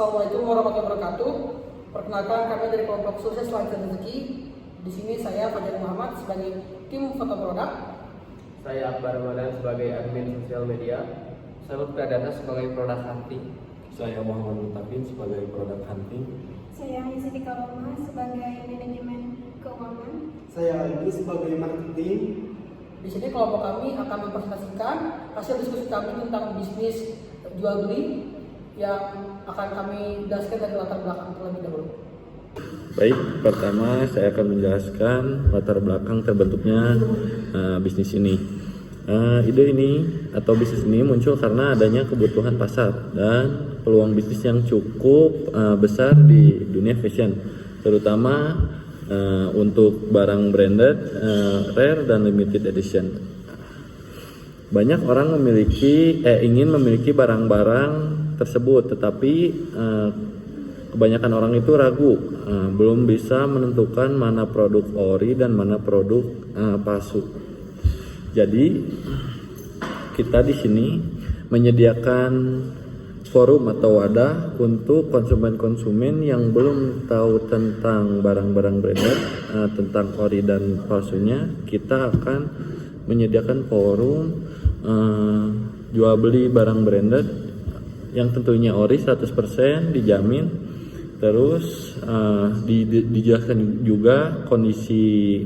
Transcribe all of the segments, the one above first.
Assalamualaikum warahmatullahi wabarakatuh. Perkenalkan, kami dari kelompok sukses lancar rezeki. Di sini saya Fajar Muhammad sebagai tim foto produk. Saya Akbar Ramadan sebagai admin sosial media. Saya Lutfi Pradana sebagai produk hunting. Saya Muhammad Mutafin sebagai produk hunting. Saya Yustika Roma sebagai manajemen keuangan. Saya Aldi sebagai marketing. Di sini kelompok kami akan mempresentasikan hasil diskusi kami tentang bisnis jual beli yang akan kami jelaskan dari latar belakang terlebih dahulu. Baik, pertama saya akan menjelaskan latar belakang terbentuknya bisnis ini. Ide ini atau bisnis ini muncul karena adanya kebutuhan pasar dan peluang bisnis yang cukup besar di dunia fashion, terutama untuk barang branded, rare dan limited edition. Banyak orang ingin memiliki barang-barang tersebut, tetapi kebanyakan orang itu ragu, belum bisa menentukan mana produk ori dan mana produk palsu. Jadi kita di sini menyediakan forum atau wadah untuk konsumen-konsumen yang belum tahu tentang barang-barang branded, tentang ori dan palsunya. Kita akan menyediakan forum jual beli barang branded yang tentunya ori 100% dijamin. Terus dijelaskan juga kondisi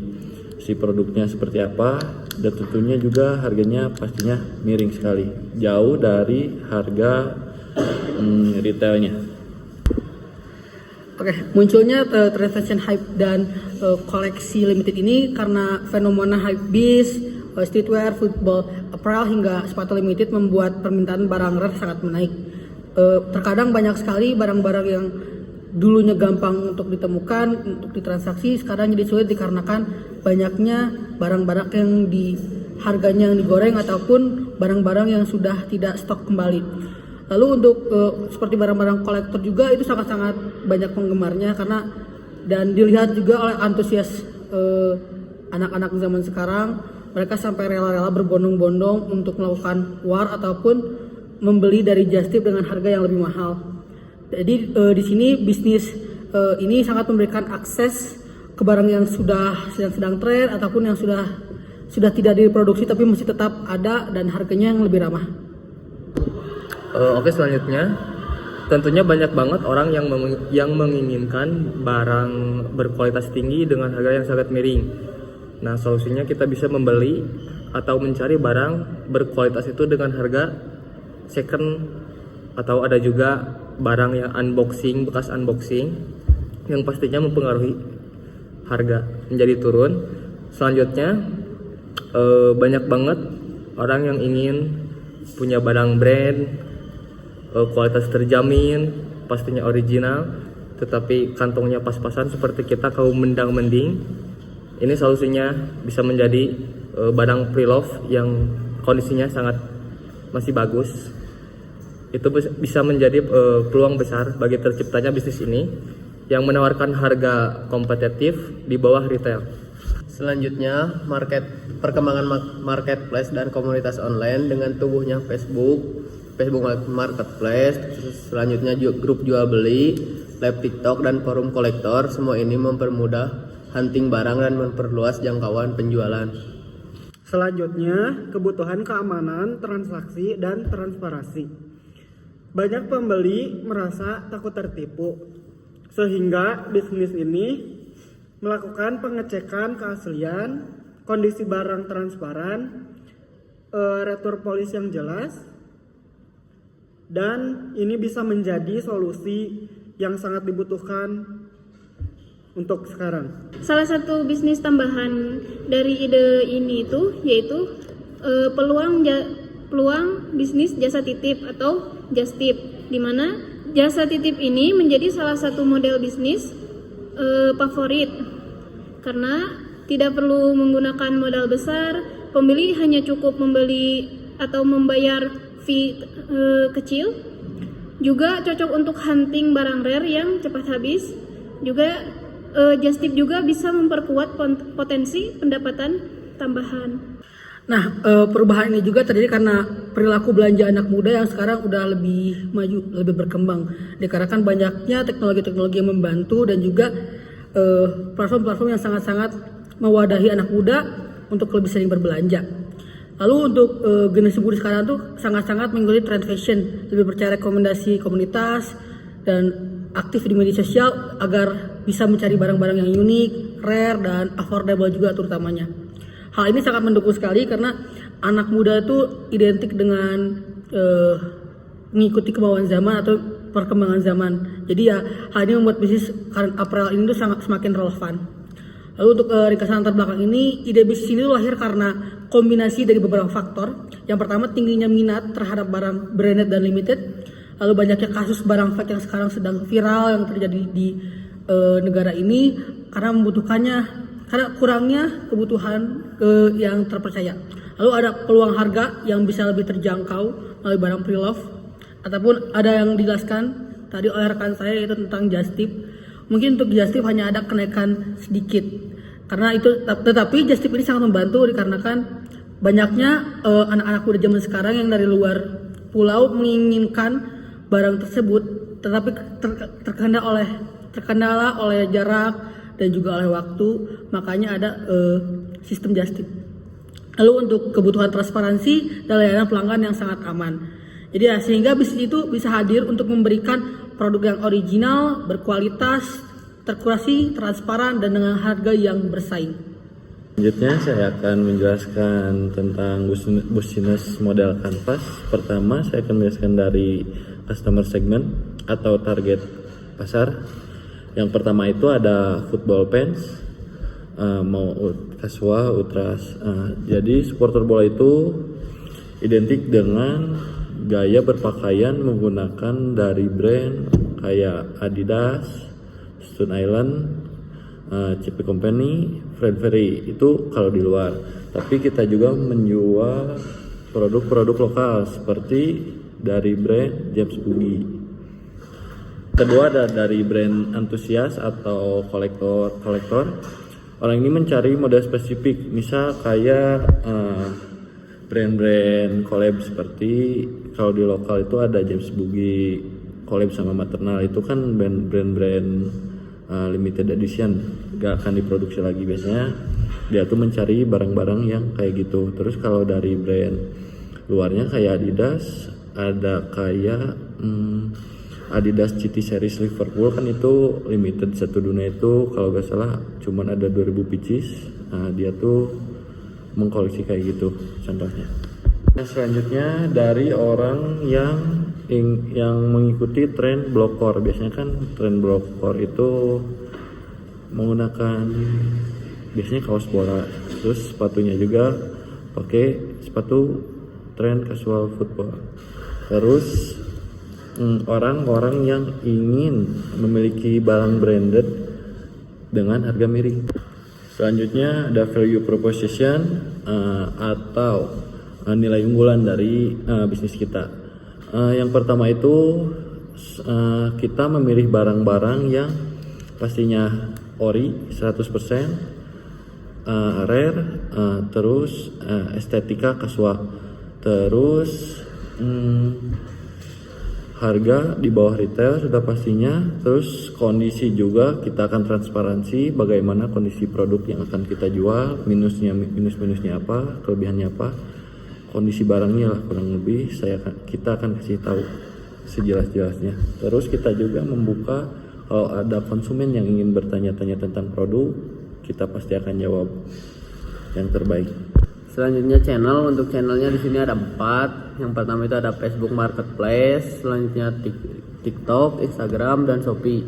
si produknya seperti apa, dan tentunya juga harganya pastinya miring sekali, jauh dari harga retailnya. Oke, munculnya trend fashion hype dan koleksi limited ini karena fenomena hype beast, streetwear, football, apparel hingga sepatu limited membuat permintaan barang rare sangat menaik. Terkadang banyak sekali barang-barang yang dulunya gampang untuk ditemukan, untuk ditransaksi, sekarang jadi sulit dikarenakan banyaknya barang-barang yang harganya yang digoreng ataupun barang-barang yang sudah tidak stok kembali. Lalu untuk seperti barang-barang kolektor juga itu sangat-sangat banyak penggemarnya karena dan dilihat juga oleh antusias anak-anak zaman sekarang, mereka sampai rela-rela berbondong-bondong untuk melakukan war ataupun membeli dari just tip dengan harga yang lebih mahal. Jadi di sini bisnis ini sangat memberikan akses ke barang yang sedang tren ataupun yang sudah tidak diproduksi tapi masih tetap ada dan harganya yang lebih ramah. Oke, selanjutnya tentunya banyak banget orang yang menginginkan barang berkualitas tinggi dengan harga yang sangat miring. Nah, solusinya kita bisa membeli atau mencari barang berkualitas itu dengan harga second, atau ada juga barang yang bekas unboxing yang pastinya mempengaruhi harga menjadi turun. Selanjutnya banyak banget orang yang ingin punya barang brand, kualitas terjamin, pastinya original, tetapi kantongnya pas-pasan seperti kita kaum mendang-mending. Ini solusinya bisa menjadi barang pre-love yang kondisinya sangat masih bagus. Itu bisa menjadi peluang besar bagi terciptanya bisnis ini yang menawarkan harga kompetitif di bawah retail. Selanjutnya, perkembangan marketplace dan komunitas online dengan tumbuhnya Facebook Marketplace, selanjutnya grup jual beli, live TikTok dan forum kolektor, semua ini mempermudah hunting barang dan memperluas jangkauan penjualan. Selanjutnya, kebutuhan keamanan, transaksi, dan transparansi. Banyak pembeli merasa takut tertipu, sehingga bisnis ini melakukan pengecekan keaslian, kondisi barang transparan, retur polis yang jelas, dan ini bisa menjadi solusi yang sangat dibutuhkan untuk sekarang. Salah satu bisnis tambahan dari ide ini yaitu peluang bisnis jasa titip atau just tip, di mana jasa titip ini menjadi salah satu model bisnis favorit karena tidak perlu menggunakan modal besar. Pembeli hanya cukup membeli atau membayar fee kecil. Juga cocok untuk hunting barang rare yang cepat habis. Juga just tip juga bisa memperkuat potensi pendapatan tambahan. Nah, perubahan ini juga terjadi karena perilaku belanja anak muda yang sekarang udah lebih maju, lebih berkembang. Dikarenakan banyaknya teknologi-teknologi yang membantu dan juga platform-platform yang sangat-sangat mewadahi anak muda untuk lebih sering berbelanja. Lalu untuk generasi muda sekarang tuh sangat-sangat mengikuti trend fashion, lebih percaya rekomendasi komunitas dan aktif di media sosial agar bisa mencari barang-barang yang unik, rare, dan affordable juga terutamanya. Hal ini sangat mendukung sekali karena anak muda itu identik dengan mengikuti kemauan zaman atau perkembangan zaman. Jadi ya hal ini membuat bisnis current apparel ini tuh sangat semakin relevan. Lalu untuk ringkasan latar belakang ini, ide bisnis ini lahir karena kombinasi dari beberapa faktor. Yang pertama, tingginya minat terhadap barang branded dan limited. Lalu banyaknya kasus barang fake yang sekarang sedang viral yang terjadi di negara ini karena kurangnya kebutuhan yang terpercaya. Lalu ada peluang harga yang bisa lebih terjangkau melalui barang pre-love, ataupun ada yang dijelaskan tadi oleh rekan saya yaitu tentang just tip. Mungkin untuk just tip hanya ada kenaikan sedikit karena itu, tetapi just tip ini sangat membantu dikarenakan banyaknya anak-anak muda zaman sekarang yang dari luar pulau menginginkan barang tersebut, tetapi terkendala oleh jarak dan juga oleh waktu, makanya ada sistem just tip. Lalu untuk kebutuhan transparansi dan layanan pelanggan yang sangat aman. Jadi ya, sehingga bisnis itu bisa hadir untuk memberikan produk yang original, berkualitas, terkurasi, transparan, dan dengan harga yang bersaing. Selanjutnya saya akan menjelaskan tentang business model Canvas. Pertama saya akan menjelaskan dari customer segment atau target pasar. Yang pertama itu ada football fans, mau casual, ultras. Jadi supporter bola itu identik dengan gaya berpakaian menggunakan dari brand kayak Adidas, Stone Island, CP Company, Fred Perry, itu kalau di luar. Tapi kita juga menjual produk-produk lokal seperti dari brand James Boogie. Kedua ada dari brand antusias atau kolektor. Orang ini mencari model spesifik, misal kayak brand-brand collab seperti kalau di lokal itu ada James Boogie collab sama Maternal, itu kan brand-brand limited edition, gak akan diproduksi lagi. Biasanya dia tuh mencari barang-barang yang kayak gitu. Terus kalau dari brand luarnya kayak Adidas, ada kayak Adidas GT Series Liverpool, kan itu limited satu dunia itu kalau gak salah cuman ada 2000 pieces. Dia tuh mengkoleksi kayak gitu contohnya. Nah, selanjutnya dari orang yang mengikuti tren blokor. Biasanya kan tren blokor itu menggunakan biasanya kaos bola, terus sepatunya juga pakai sepatu tren casual football. Terus orang-orang yang ingin memiliki barang branded dengan harga miring. Selanjutnya ada value proposition atau nilai unggulan dari bisnis kita. Yang pertama itu kita memilih barang-barang yang pastinya ori 100%, rare, terus estetika casual, terus harga di bawah retail sudah pastinya. Terus kondisi juga kita akan transparansi bagaimana kondisi produk yang akan kita jual, minusnya apa, kelebihannya apa, kondisi barangnya lah kurang lebih kita akan kasih tahu sejelas-jelasnya. Terus kita juga membuka kalau ada konsumen yang ingin bertanya-tanya tentang produk, kita pasti akan jawab yang terbaik. Selanjutnya channel, untuk channelnya di sini ada 4. Yang pertama itu ada Facebook Marketplace, selanjutnya TikTok, Instagram, dan Shopee.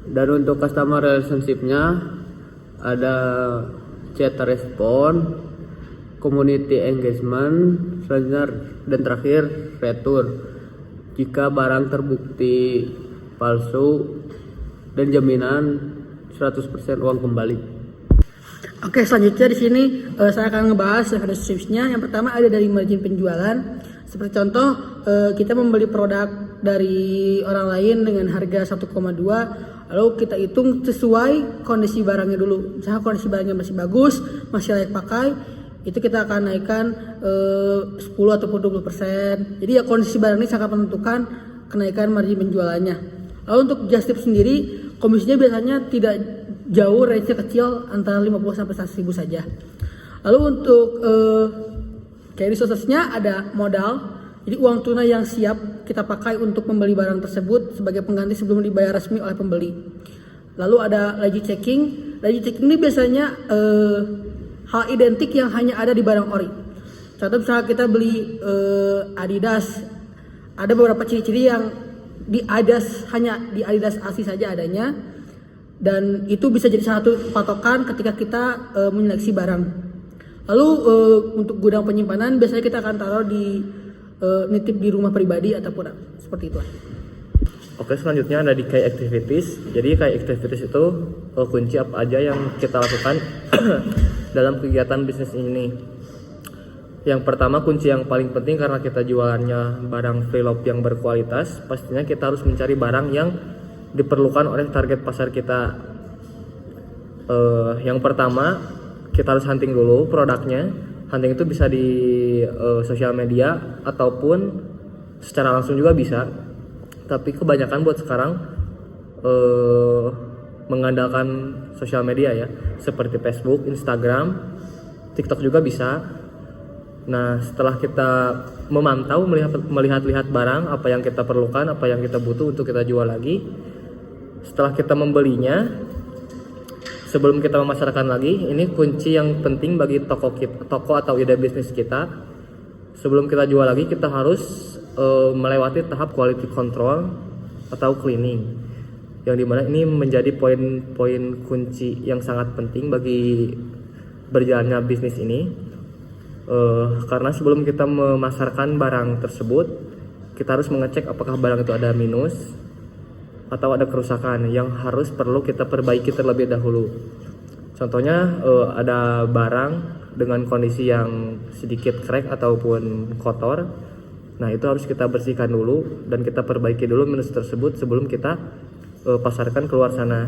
Dan untuk customer relationship-nya ada chat respon, community engagement, selanjutnya dan terakhir retur. Jika barang terbukti palsu dan jaminan 100% uang kembali. Oke, selanjutnya di sini saya akan ngebahas revenue streams-nya. Yang pertama ada dari margin penjualan. Seperti contoh, kita membeli produk dari orang lain dengan harga 1,2, lalu kita hitung sesuai kondisi barangnya dulu. Misalnya kondisi barangnya masih bagus, masih layak pakai, itu kita akan naikkan 10 ataupun 20%. Jadi ya kondisi barang ini sangat menentukan kenaikan margin penjualannya. Lalu untuk just tip sendiri, komisinya biasanya tidak jauh, range-nya kecil antara 50 sampai 100.000 saja. Lalu untuk carry sources-nya ada modal, jadi uang tunai yang siap kita pakai untuk membeli barang tersebut sebagai pengganti sebelum dibayar resmi oleh pembeli. Lalu ada ledger checking. Ledger checking ini biasanya hal identik yang hanya ada di barang ori. Contoh misalnya kita beli Adidas, ada beberapa ciri-ciri yang di Adidas hanya di Adidas asli saja adanya, dan itu bisa jadi satu patokan ketika kita menyeleksi barang. Lalu untuk gudang penyimpanan biasanya kita akan taruh di nitip di rumah pribadi ataupun seperti itu. Oke, selanjutnya ada di key activities. Jadi key activities itu kunci apa aja yang kita lakukan dalam kegiatan bisnis ini. Yang pertama, kunci yang paling penting karena kita jualannya barang pre-love yang berkualitas, pastinya kita harus mencari barang yang diperlukan oleh target pasar kita. Yang pertama, kita harus hunting dulu produknya. Hunting itu bisa di sosial media ataupun secara langsung juga bisa. Tapi kebanyakan buat sekarang mengandalkan sosial media ya, seperti Facebook, Instagram, TikTok juga bisa. Nah, setelah kita memantau, melihat-lihat barang, apa yang kita perlukan, apa yang kita butuh untuk kita jual lagi. Setelah kita membelinya, sebelum kita memasarkan lagi, ini kunci yang penting bagi toko atau ide bisnis kita. Sebelum kita jual lagi, kita harus melewati tahap quality control atau cleaning, yang dimana ini menjadi poin-poin kunci yang sangat penting bagi berjalannya bisnis ini. Karena sebelum kita memasarkan barang tersebut, kita harus mengecek apakah barang itu ada minus atau ada kerusakan yang perlu kita perbaiki terlebih dahulu. Contohnya ada barang dengan kondisi yang sedikit crack ataupun kotor. Nah, itu harus kita bersihkan dulu dan kita perbaiki dulu minus tersebut sebelum kita pasarkan keluar sana.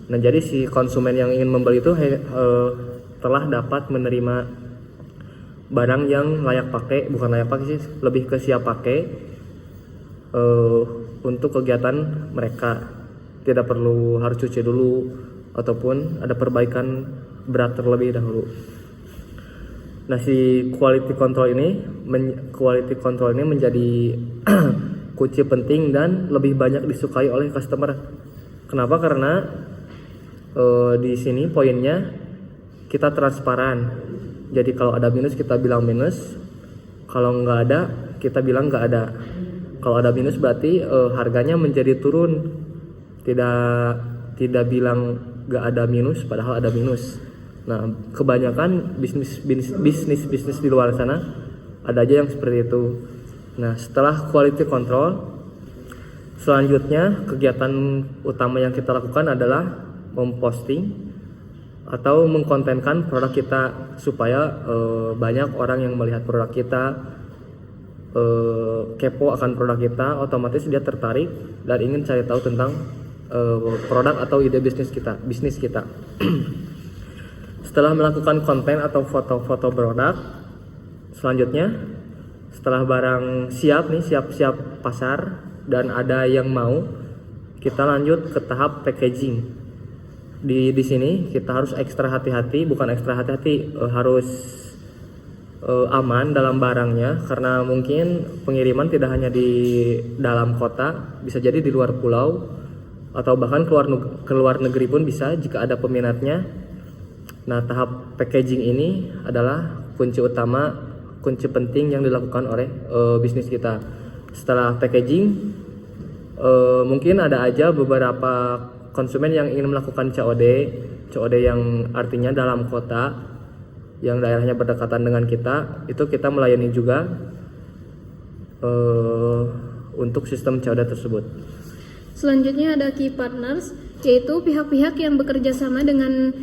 Nah, jadi si konsumen yang ingin membeli itu telah dapat menerima barang yang layak pakai, bukan layak pakai sih, lebih ke siap pakai untuk kegiatan mereka. Tidak perlu harus cuci dulu ataupun ada perbaikan berat terlebih dahulu. Nah, si quality control ini menjadi kunci penting dan lebih banyak disukai oleh customer. Kenapa? Karena di sini poinnya kita transparan. Jadi kalau ada minus kita bilang minus, kalau nggak ada kita bilang nggak ada. Kalau ada minus berarti harganya menjadi turun. Tidak bilang nggak ada minus padahal ada minus. Nah, kebanyakan bisnis di luar sana ada aja yang seperti itu. Nah, setelah quality control, selanjutnya kegiatan utama yang kita lakukan adalah memposting atau mengkontenkan produk kita supaya banyak orang yang melihat produk kita, kepo akan produk kita, otomatis dia tertarik dan ingin cari tahu tentang produk atau ide bisnis kita. Setelah melakukan konten atau foto-foto produk, selanjutnya setelah barang siap pasar dan ada yang mau, kita lanjut ke tahap packaging. Di sini kita harus ekstra hati-hati, harus aman dalam barangnya, karena mungkin pengiriman tidak hanya di dalam kota, bisa jadi di luar pulau atau bahkan keluar negeri pun bisa jika ada peminatnya. Nah, tahap packaging ini adalah kunci penting yang dilakukan oleh bisnis kita. Setelah packaging, mungkin ada aja beberapa konsumen yang ingin melakukan COD yang artinya dalam kota, yang daerahnya berdekatan dengan kita, itu kita melayani juga untuk sistem COD tersebut. Selanjutnya ada key partners, yaitu pihak-pihak yang bekerja sama dengan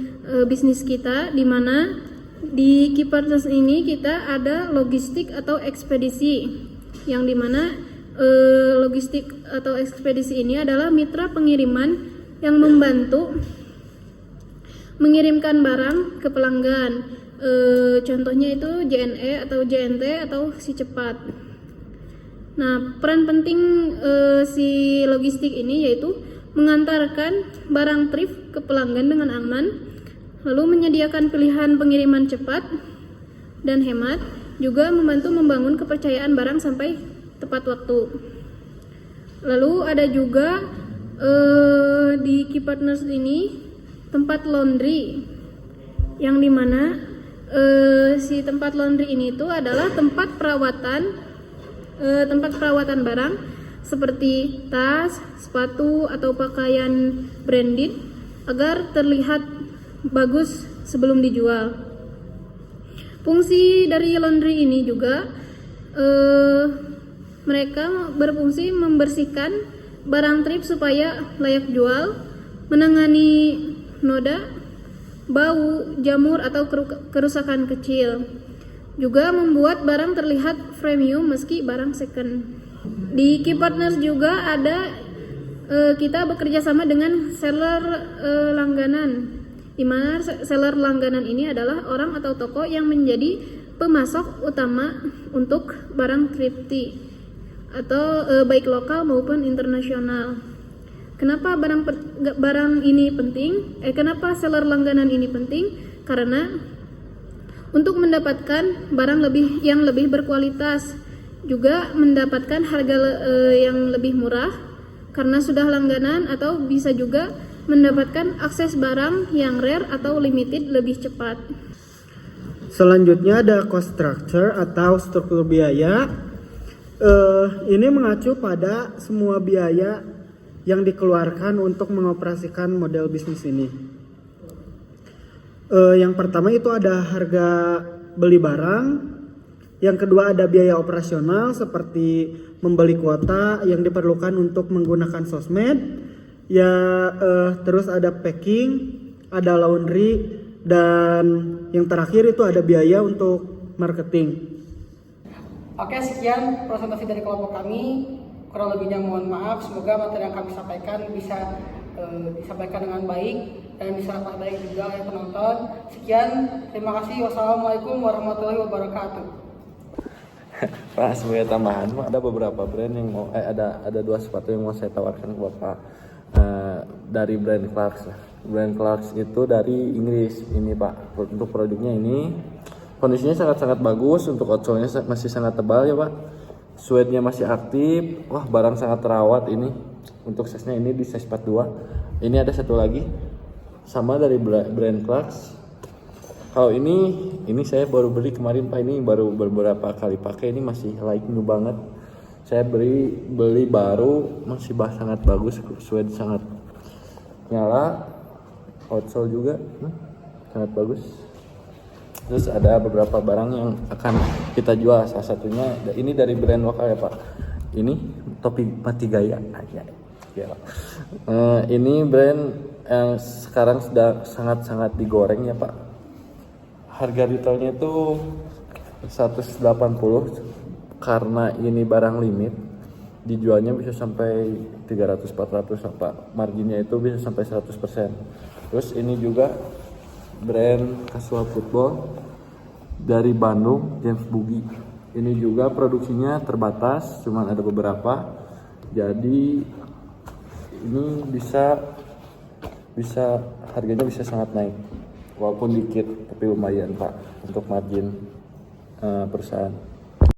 bisnis kita, di mana di key partners ini kita ada logistik atau ekspedisi, yang dimana logistik atau ekspedisi ini adalah mitra pengiriman yang membantu mengirimkan barang ke pelanggan. Contohnya itu JNE atau JNT atau si cepat. Nah, peran penting si logistik ini yaitu mengantarkan barang thrift ke pelanggan dengan aman, lalu menyediakan pilihan pengiriman cepat dan hemat, juga membantu membangun kepercayaan barang sampai tepat waktu. Lalu ada juga di Key Partners ini tempat laundry, yang dimana si tempat laundry ini itu adalah tempat perawatan barang seperti tas, sepatu atau pakaian branded agar terlihat bagus sebelum dijual. Fungsi dari laundry ini juga mereka berfungsi membersihkan barang thrift supaya layak jual, menangani noda, bau, jamur atau kerusakan kecil. Juga membuat barang terlihat premium meski barang second. Di Key Partners juga ada kita bekerja sama dengan seller langganan, di mana seller langganan ini adalah orang atau toko yang menjadi pemasok utama untuk barang thrifty atau baik lokal maupun internasional. Kenapa barang ini penting? Kenapa seller langganan ini penting? Karena untuk mendapatkan barang yang lebih berkualitas, juga mendapatkan harga yang lebih murah karena sudah langganan, atau bisa juga mendapatkan akses barang yang rare atau limited lebih cepat. Selanjutnya ada cost structure atau struktur biaya. Ini mengacu pada semua biaya yang dikeluarkan untuk mengoperasikan model bisnis ini. Yang pertama itu ada harga beli barang. Yang kedua ada biaya operasional seperti membeli kuota yang diperlukan untuk menggunakan sosmed. Terus ada packing, ada laundry, dan yang terakhir itu ada biaya untuk marketing. Oke, sekian presentasi dari kelompok kami. Kurang lebihnya mohon maaf. Semoga materi yang kami sampaikan bisa disampaikan dengan baik dan diserap baik juga oleh penonton. Sekian, terima kasih. Wassalamualaikum warahmatullahi wabarakatuh. Pak, sebagai tambahan, ada beberapa brand yang mau ada dua sepatu yang mau saya tawarkan ke Bapak dari brand Clarks. Brand Clarks itu dari Inggris. Ini Pak, untuk produknya ini kondisinya sangat-sangat bagus, untuk outsole-nya masih sangat tebal ya Pak. Suede-nya masih aktif. Wah, barang sangat terawat ini. Untuk size-nya ini di size 42. Ini ada satu lagi sama dari brand Clarks. Kalau ini saya baru beli kemarin Pak, ini baru beberapa kali pakai, ini masih like new banget. Saya beli baru, masih sangat bagus, suede sangat nyala, outsole juga sangat bagus. Terus ada beberapa barang yang akan kita jual, salah satunya ini dari brand lokal ya Pak. Ini topi Pati Gaya aja. Ya, ini brand yang sekarang sudah sangat-sangat digoreng ya Pak. Harga retailnya itu 180, karena ini barang limit dijualnya bisa sampai 300-400 Pak. Marginnya itu bisa sampai 100%. Terus ini juga brand casual football dari Bandung, James Boogie. Ini juga produksinya terbatas, cuman ada beberapa. Jadi ini bisa harganya bisa sangat naik. Walaupun dikit, tapi lumayan Pak untuk margin perusahaan.